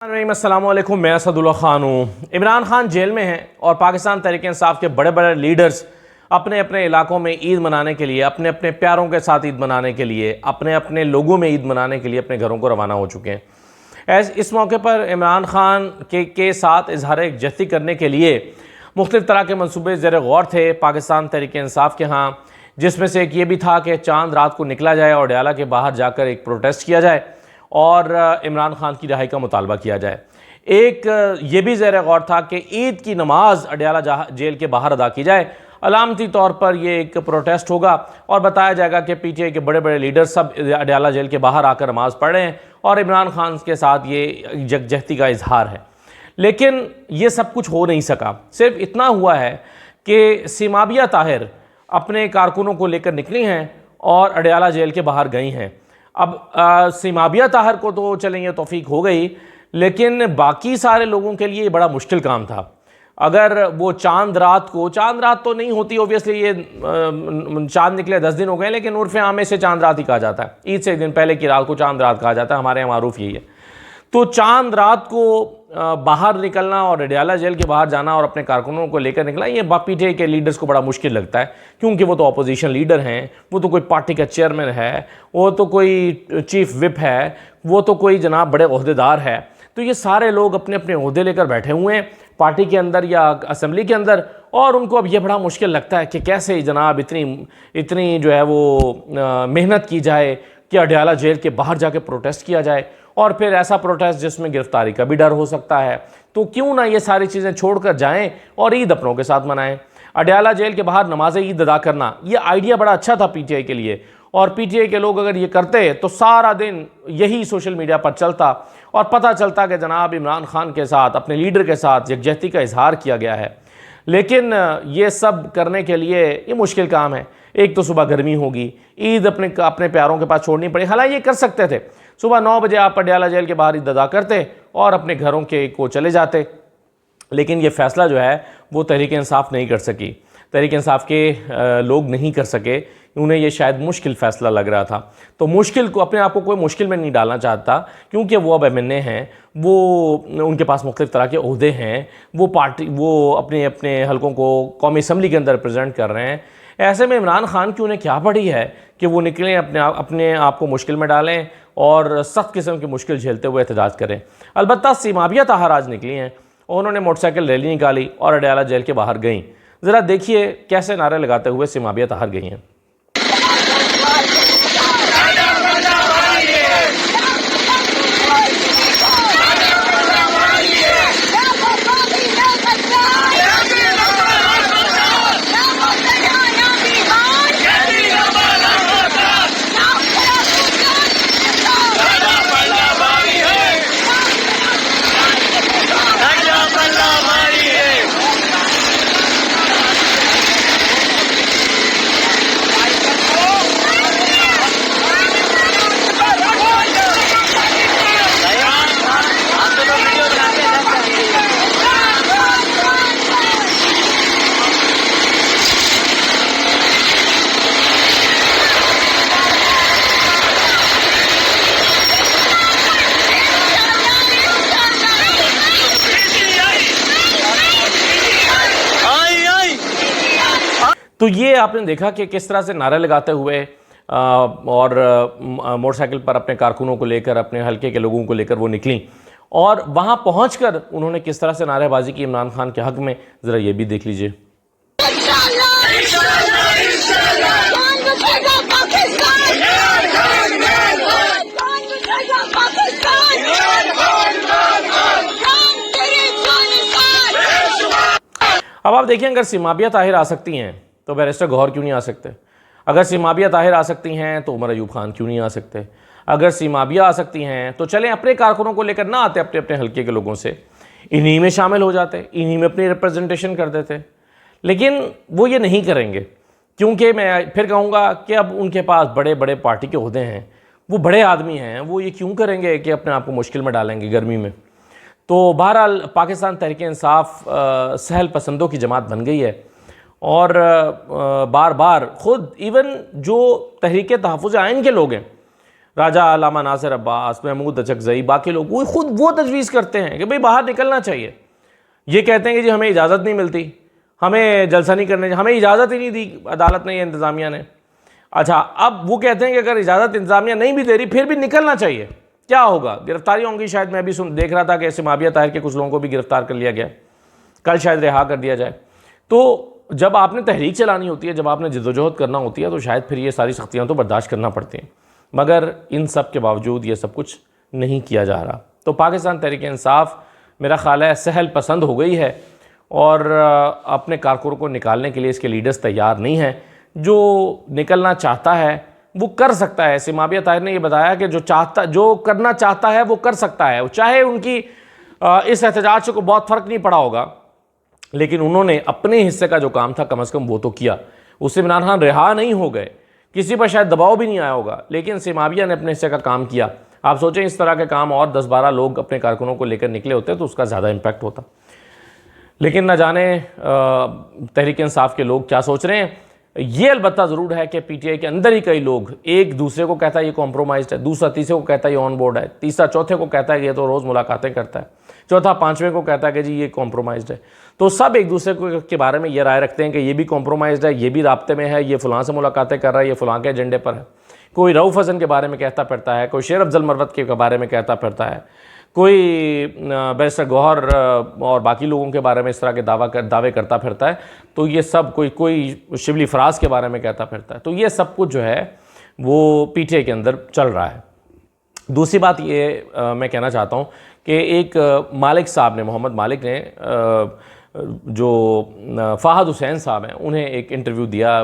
अस्सलामुअलैकुम, मैं असदुल्ला खान हूँ। इमरान खान जेल में हैं और पाकिस्तान तहरीक-ए-इंसाफ के बड़े बड़े लीडर्स अपने अपने इलाकों में ईद मनाने के लिए, अपने अपने प्यारों के साथ ईद मनाने के लिए, अपने अपने लोगों में ईद मनाने के लिए अपने घरों को रवाना हो चुके हैं। इस मौके पर इमरान खान के साथ इजहार यकजहती करने के लिए मुख्तलिफ तरह के मनसूबे ज़ेर गौर थे पाकिस्तान तहरीक-ए-इंसाफ के यहाँ, जिसमें से एक ये भी था कि चांद रात को निकला जाए और अडयाला के बाहर जाकर एक प्रोटेस्ट किया जाए और इमरान खान की रिहाई का मुतालबा किया जाए। एक ये भी ज़ेर गौर था कि ईद की नमाज अडयाला जेल के बाहर अदा की जाए। अलामती तौर पर ये एक प्रोटेस्ट होगा और बताया जाएगा कि पीटीआई के बड़े बड़े लीडर सब अडयाला जेल के बाहर आकर नमाज़ पढ़ रहे हैं और इमरान खान के साथ ये यकजहती का इजहार है। लेकिन ये सब कुछ हो नहीं सका। सिर्फ इतना हुआ है कि सिमाबिया ताहिर अपने कारकुनों को लेकर निकली हैं और अडयाला जेल के बाहर गई हैं। अब सिमाबिया ताहिर को तो चलें ये तौफीक हो गई, लेकिन बाकी सारे लोगों के लिए बड़ा मुश्किल काम था। अगर वो चांद रात तो नहीं होती ओबियसली, ये चांद निकले 10 दिन हो गए, लेकिन उर्फ़ आम से चांद रात ही कहा जाता है। ईद से एक दिन पहले की रात को चांद रात कहा जाता है, हमारे यहाँ मारूफ यही है। तो चांद रात को बाहर निकलना और अडयाला जेल के बाहर जाना और अपने कारकुनों को लेकर निकला, ये पीटीआई के लीडर्स को बड़ा मुश्किल लगता है, क्योंकि वो तो अपोजिशन लीडर हैं, वो तो कोई पार्टी का चेयरमैन है, वो तो कोई चीफ विप है, वो तो कोई जनाब बड़े ओहदेदार है। तो ये सारे लोग अपने अपने ओहदे लेकर बैठे हुए हैं पार्टी के अंदर या असम्बली के अंदर, और उनको अब ये बड़ा मुश्किल लगता है कि कैसे जनाब इतनी जो है वो मेहनत की जाए कि अडयाला जेल के बाहर जाके प्रोटेस्ट किया जाए, और फिर ऐसा प्रोटेस्ट जिसमें गिरफ्तारी का भी डर हो सकता है। तो क्यों ना ये सारी चीज़ें छोड़कर जाएं और ईद अपनों के साथ मनाएं। अडयाला जेल के बाहर नमाज ईद अदा करना, ये आइडिया बड़ा अच्छा था पीटीआई के लिए, और पीटीआई के लोग अगर ये करते तो सारा दिन यही सोशल मीडिया पर चलता और पता चलता कि जनाब इमरान खान के साथ, अपने लीडर के साथ यकजहती का इजहार किया गया है। लेकिन ये सब करने के लिए ये मुश्किल काम है। एक तो सुबह गर्मी होगी, ईद अपने प्यारों के पास छोड़नी पड़ी। हालांकि ये कर सकते थे, सुबह 9 बजे आप अडयाला जेल के बाहर ईद अदा करते और अपने घरों को चले जाते, लेकिन ये फ़ैसला जो है वो तहरीक इंसाफ नहीं कर सकी। तहरीक इंसाफ के लोग नहीं कर सके, उन्हें ये शायद मुश्किल फ़ैसला लग रहा था। तो मुश्किल को, अपने आप को कोई मुश्किल में नहीं डालना चाहता, क्योंकि वो अब एमएनए हैं, वो उनके पास मुख्तलिफ तरह के ओहदे हैं, वो अपने अपने हलकों को कौमी असम्बली के अंदर रिप्रेजेंट कर रहे हैं। ऐसे में इमरान खान की उन्हें क्या पड़ी है कि वो निकलें, अपने आप को मुश्किल में डालें और सख्त किस्म की मुश्किल झेलते हुए एहतजाज करें। अलबत्ता सिमाबिया ताहिर आज निकली हैं और उन्होंने मोटरसाइकिल रैली निकाली और अडयाला जेल के बाहर गईं। ज़रा देखिए कैसे नारे लगाते हुए सिमाबिया ताहिर गई हैं। तो ये आपने देखा कि किस तरह से नारे लगाते हुए और मोटरसाइकिल पर अपने कारकुनों को लेकर, अपने हलके के लोगों को लेकर वो निकली, और वहाँ पहुँचकर उन्होंने किस तरह से नारेबाजी की इमरान खान के हक़ में। ज़रा ये भी देख लीजिए। अब आप देखिए, अगर सिमाबिया ताहिर आ सकती हैं तो बैरिस्टर गौहर क्यों नहीं आ सकते? अगर सिमाबिया ताहिर आ सकती हैं तो उमर अयूब खान क्यों नहीं आ सकते? अगर सिमाबिया आ सकती हैं तो चलें अपने कारकुनों को लेकर ना आते, अपने अपने हल्के के लोगों से इन्हीं में शामिल हो जाते, इन्हीं में अपनी रिप्रेजेंटेशन कर देते। लेकिन वो ये नहीं करेंगे, क्योंकि मैं फिर कहूँगा कि अब उनके पास बड़े बड़े पार्टी के ओहदे हैं, वो बड़े आदमी हैं, वो ये क्यों करेंगे कि अपने आप को मुश्किल में डालेंगे गर्मी में। तो बहरहाल पाकिस्तान तहरीक इंसाफ सहल पसंदों की जमात बन गई है, और बार बार ख़ुद इवन जो तहरीक तहफ़्फ़ुज़ आइन के लोग हैं, राजा अल्लामा नासिर अब्बास, महमूद अचकज़ई, बाकी लोग वो खुद वो तजवीज़ करते हैं कि भाई बाहर निकलना चाहिए। ये कहते हैं कि जी हमें इजाज़त नहीं मिलती, हमें जलसा नहीं करने, हमें इजाज़त ही नहीं दी अदालत ने या इंतज़ामिया ने। अच्छा, अब वो कहते हैं कि अगर इजाज़त इंतज़ामिया नहीं भी दे रही फिर भी निकलना चाहिए, क्या होगा? गिरफ्तारी होंगी शायद। मैं भी देख रहा था कि सिमाबिया ताहिर के कुछ लोगों को भी गिरफ्तार कर लिया गया, कल शायद रिहा कर दिया जाए। तो जब आपने तहरीक चलानी होती है, जब आपने जद्दोजहद करना होती है, तो शायद फिर ये सारी सख्तियाँ तो बर्दाश्त करना पड़ती हैं, मगर इन सब के बावजूद ये सब कुछ नहीं किया जा रहा। तो पाकिस्तान तहरीक-ए-इंसाफ मेरा ख़्याल है सहल पसंद हो गई है और अपने कारकुनों को निकालने के लिए इसके लीडर्स तैयार नहीं हैं। जो निकलना चाहता है वो कर सकता है। सिमाबिया ताहिर ने ये बताया कि जो करना चाहता है वो कर सकता है, चाहे उनकी इस एहतजाज से को बहुत फ़र्क नहीं पड़ा होगा, लेकिन उन्होंने अपने हिस्से का जो काम था कम से कम वो तो किया। उससे इमरान खान रिहा नहीं हो गए, किसी पर शायद दबाव भी नहीं आया होगा, लेकिन सिमाबिया ने अपने हिस्से का काम किया। आप सोचें इस तरह के काम और 10-12 लोग अपने कारकुनों को लेकर निकले होते तो उसका ज़्यादा इम्पैक्ट होता। लेकिन न जाने तहरीक-ए-इंसाफ के लोग क्या सोच रहे हैं। ये अलबत्ता ज़रूर है कि पीटीआई के अंदर ही कई लोग, एक दूसरे को कहता है ये कॉम्प्रोमाइज़ है, दूसरा तीसरे को कहता है ये ऑन बोर्ड है, तीसरा चौथे को कहता है कि ये तो रोज़ मुलाकातें करता है, चौथा पांचवें को कहता है कि जी ये कॉम्प्रोमाइज़ है। तो सब एक दूसरे के बारे में ये राय रखते हैं कि ये भी कॉम्प्रोमाइज़ है, ये भी राब्ते में है, ये फ़लाँ से मुलाकातें कर रहा है, ये फ़लाँ के एजेंडे पर है। कोई रऊफ़ हसन के बारे में कहता फिरता है, कोई शेर अफजल मरवत के बारे में कहता फिरता है, कोई बैरिस्टर गौहर और बाकी लोगों के बारे में इस तरह के दावे करता फिरता है। तो ये सब कोई शिबली फराज के बारे में कहता फिरता है। तो ये सब कुछ जो है वो पीटीआई के अंदर चल रहा है। दूसरी बात ये मैं कहना चाहता हूँ कि एक मालिक साहब ने, मोहम्मद मालिक ने, जो फ़ाहद हुसैन साहब हैं, उन्हें एक इंटरव्यू दिया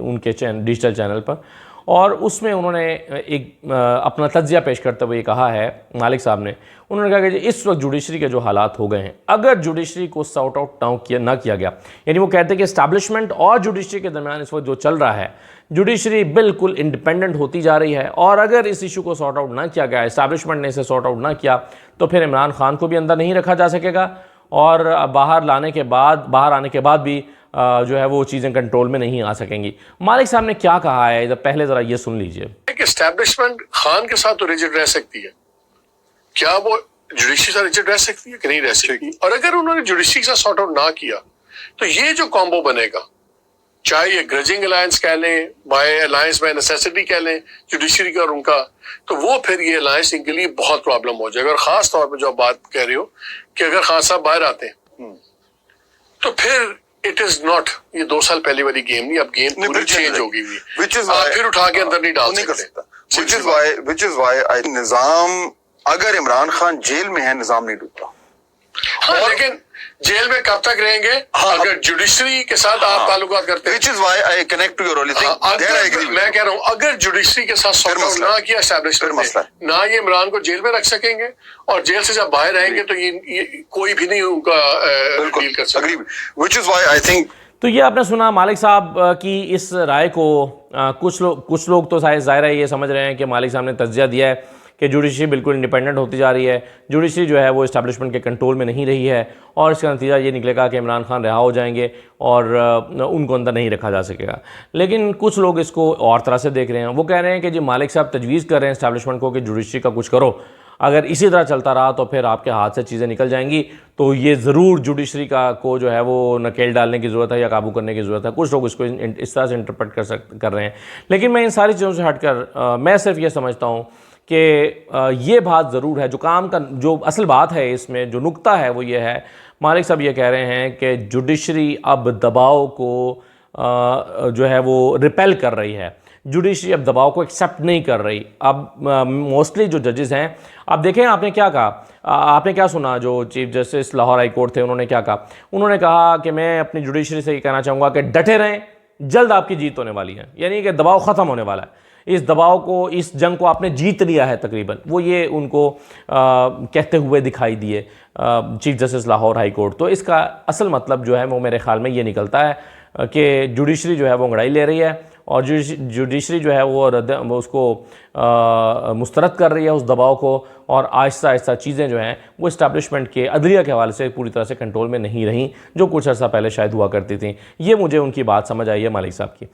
उनके डिजिटल चैनल पर, और उसमें उन्होंने एक अपना तज्जिया पेश करते हुए कहा है, मालिक साहब ने, उन्होंने कहा कि इस वक्त जुडिशरी के जो हालात हो गए हैं, अगर जुडिशरी को सॉर्ट आउट ना किया गया, यानी वो कहते हैं कि इस्टेब्लिशमेंट और जुडिशरी के दरमियान इस वक्त जो चल रहा है, जुडिशरी बिल्कुल इंडिपेंडेंट होती जा रही है, और अगर इस इशू को सॉर्ट आउट ना किया गया, इस्टेब्लिशमेंट ने इसे सॉर्ट आउट ना किया, तो फिर इमरान खान को भी अंदर नहीं रखा जा सकेगा, और बाहर आने के बाद भी जो है वो चीज़ें कंट्रोल में नहीं आ सकेंगी। मालिक साहब ने क्या कहा है, जब पहले ज़रा ये सुन लीजिए। एस्टैब्लिशमेंट खान के साथ तो रिजिड रह सकती है, क्या वो जुडिशरी से रिजिड रह सकती है कि नहीं रह सकती? और अगर उन्होंने जुडिशरी के साथ सॉर्ट आउट ना किया तो ये जो कॉम्बो बनेगा, चाहे ये ग्रजिंग अलायंस कह लें, बाय अलायंस बाय नेसेसिटी कह लें जुडिशरी का और उनका, तो वो फिर ये अलायंस इनके लिए बहुत प्रॉब्लम हो जाएगा। और खास तौर पर जो आप बात कह रहे हो कि अगर खान साहब बाहर आते हैं तो फिर इट इज नॉट ये 2 साल पहले वाली गेम नहीं, अब गेम पूरी चेंज होगी। फिर उठा के अंदर नहीं डाल सकते। which is why निजाम, अगर इमरान खान जेल में है, निजाम नहीं डूबता। हाँ, लेकिन जेल में कब तक रहेंगे? हाँ, अगर जुडिशरी के साथ आप ताल्लुकात करते हैं, which is why I connect to your only thing. मैं कह रहा हूँ अगर जुडिशरी के साथ सॉर्ट आउट ना किया एस्टैब्लिशमेंट ने, ना ये इमरान को जेल में रख सकेंगे, और जेल से जब बाहर आएंगे तो ये कोई भी नहीं उनका डील कर सकता। which is why I think तो ये आपने सुना मालिक साहब की इस राय को। कुछ लोग तो ज़ाहिर है ये समझ रहे हैं कि मालिक साहब ने तज्जिया दिया है कि जुडिशरी बिल्कुल इंडिपेंडेंट होती जा रही है, जुडिशरी जो है वो इस्टेब्लिशमेंट के कंट्रोल में नहीं रही है, और इसका नतीजा ये निकलेगा कि इमरान खान रिहा हो जाएंगे और उनको अंदर नहीं रखा जा सकेगा। लेकिन कुछ लोग इसको और तरह से देख रहे हैं। वो कह रहे हैं कि जी मालिक साहब तजवीज़ कर रहे हैं इस्टेब्लिशमेंट को कि जुडिशरी का कुछ करो, अगर इसी तरह चलता रहा तो फिर आपके हाथ से चीज़ें निकल जाएंगी, तो ये ज़रूर जुडिशरी को जो है वो नकेल डालने की ज़रूरत है या काबू करने की ज़रूरत है। कुछ लोग इसको इस तरह से इंटरप्रेट कर रहे हैं। लेकिन मैं इन सारी चीज़ों से हटकर मैं सिर्फ ये समझता हूँ कि ये बात ज़रूर है, जो काम का जो असल बात है इसमें, जो नुक्ता है वो ये है, मालिक साहब ये कह रहे हैं कि जुडिशरी अब दबाव को जो है वो रिपेल कर रही है, जुडिशरी अब दबाव को एक्सेप्ट नहीं कर रही। अब मोस्टली जो जजेस हैं, आप देखें आपने क्या कहा, आपने क्या सुना, जो chief justice Lahore high court थे उन्होंने क्या कहा, उन्होंने कहा कि मैं अपनी जुडिशरी से ये कहना चाहूँगा कि डटे रहें, जल्द आपकी जीत होने वाली है, यानी कि दबाव ख़त्म होने वाला है, इस दबाव को, इस जंग को आपने जीत लिया है तकरीबन। वो ये उनको कहते हुए दिखाई दिए chief justice Lahore high court. तो इसका असल मतलब जो है वो मेरे ख्याल में ये निकलता है कि जुडिशरी जो है वो अंगड़ाई ले रही है, और जुडिशरी जो है वो उसको मुस्तरद कर रही है उस दबाव को, और आहिस्ता आहिस्ता चीज़ें जो हैं वो इस्टेब्लिशमेंट के अदलिया के हवाले से पूरी तरह से कंट्रोल में नहीं रहीं, जो कुछ अर्सा पहले शायद हुआ करती थी। ये मुझे उनकी बात समझ आई है मालिक साहब की।